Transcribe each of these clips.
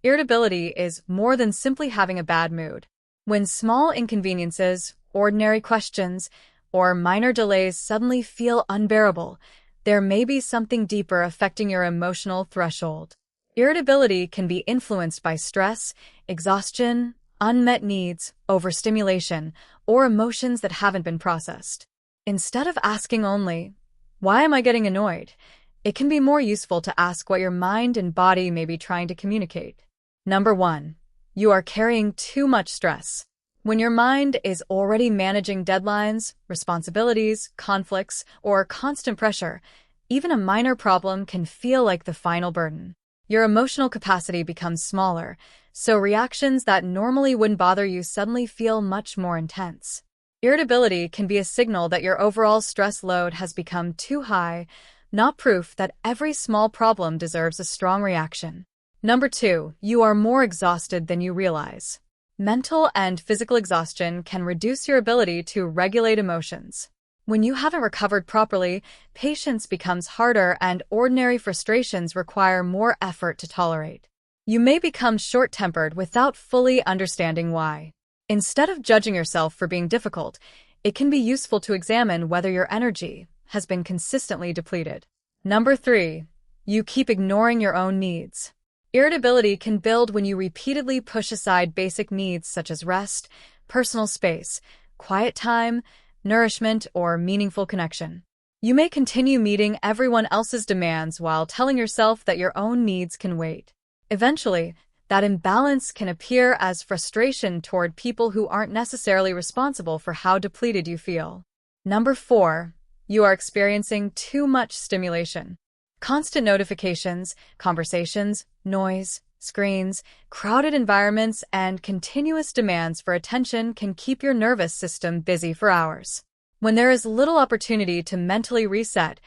Irritability is more than simply having a bad mood. When small inconveniences, ordinary questions, or minor delays suddenly feel unbearable, there may be something deeper affecting your emotional threshold. Irritability can be influenced by stress, exhaustion, unmet needs, overstimulation, or emotions that haven't been processed. Instead of asking only, "Why am I getting annoyed?" it can be more useful to ask what your mind and body may be trying to communicate. Number 1. You are carrying too much stress. When your mind is already managing deadlines, responsibilities, conflicts, or constant pressure, even a minor problem can feel like the final burden. Your emotional capacity becomes smaller, so reactions that normally wouldn't bother you suddenly feel much more intense. Irritability can be a signal that your overall stress load has become too high, not proof that every small problem deserves a strong reaction. Number 2, you are more exhausted than you realize. Mental and physical exhaustion can reduce your ability to regulate emotions. When you haven't recovered properly, patience becomes harder and ordinary frustrations require more effort to tolerate. You may become short-tempered without fully understanding why. Instead of judging yourself for being difficult, it can be useful to examine whether your energy has been consistently depleted. Number 3, you keep ignoring your own needs. Irritability can build when you repeatedly push aside basic needs such as rest, personal space, quiet time, nourishment, or meaningful connection. You may continue meeting everyone else's demands while telling yourself that your own needs can wait. Eventually, that imbalance can appear as frustration toward people who aren't necessarily responsible for how depleted you feel. Number 4, you are experiencing too much stimulation. Constant notifications, conversations, noise, screens, crowded environments, and continuous demands for attention can keep your nervous system busy for hours. When there is little opportunity to mentally reset,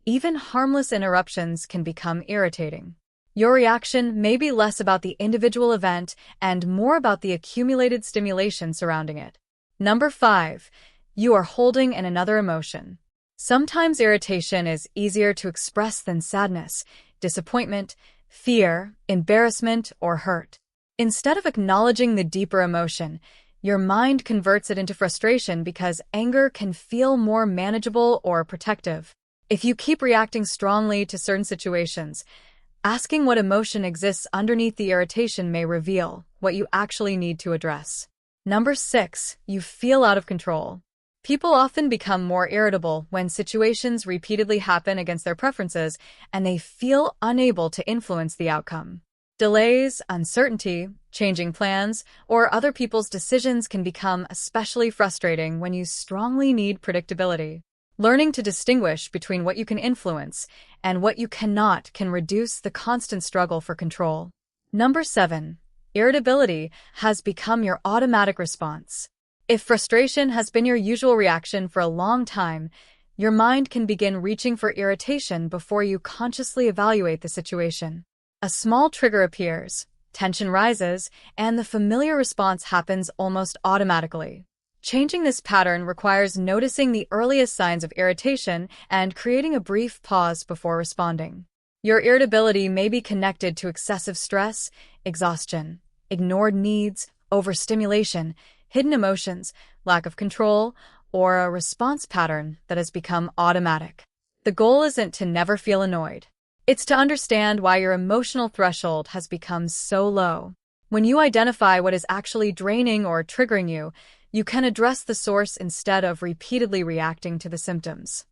even harmless interruptions can become irritating. Your reaction may be less about the individual event and more about the accumulated stimulation surrounding it. Number 5, you are holding in another emotion. Sometimes irritation is easier to express than sadness, disappointment, fear, embarrassment, or hurt. Instead of acknowledging the deeper emotion, your mind converts it into frustration because anger can feel more manageable or protective. If you keep reacting strongly to certain situations, asking what emotion exists underneath the irritation may reveal what you actually need to address. Number 6, you feel out of control. People often become more irritable when situations repeatedly happen against their preferences and they feel unable to influence the outcome. Delays, uncertainty, changing plans, or other people's decisions can become especially frustrating when you strongly need predictability. Learning to distinguish between what you can influence and what you cannot can reduce the constant struggle for control. Number 7, irritability has become your automatic response. If frustration has been your usual reaction for a long time, your mind can begin reaching for irritation before you consciously evaluate the situation. A small trigger appears, tension rises, and the familiar response happens almost automatically. Changing this pattern requires noticing the earliest signs of irritation and creating a brief pause before responding. Your irritability may be connected to excessive stress, exhaustion, ignored needs, overstimulation, hidden emotions, lack of control, or a response pattern that has become automatic. The goal isn't to never feel annoyed. It's to understand why your emotional threshold has become so low. When you identify what is actually draining or triggering you, you can address the source instead of repeatedly reacting to the symptoms.